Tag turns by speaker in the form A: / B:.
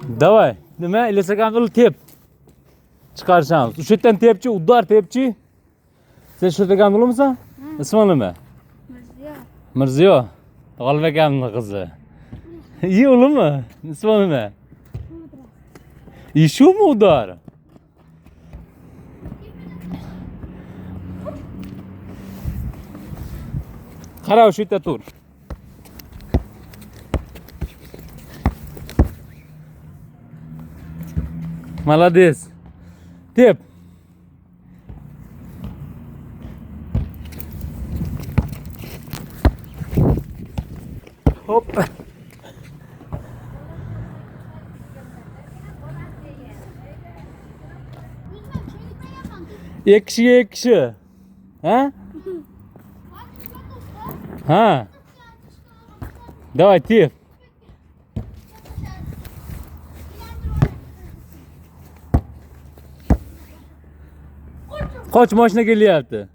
A: Давай. Nima? Ilasakamni tep. Chiqarishamiz. O'sha yerdan tepchi, uddar tepchi. Sen shu yerdan bo'lmisan? Ismi nima? Mirziyo. G'alva akamning qizi. İyi oğlum mu? İsmi nima? Ishumi uddar? Qara o'sha yerda tur. Молодец. Tep. Hop. İki kişiye iki kişi. Ha? Ha. Давай, tep. Qoch mashina kelyapti.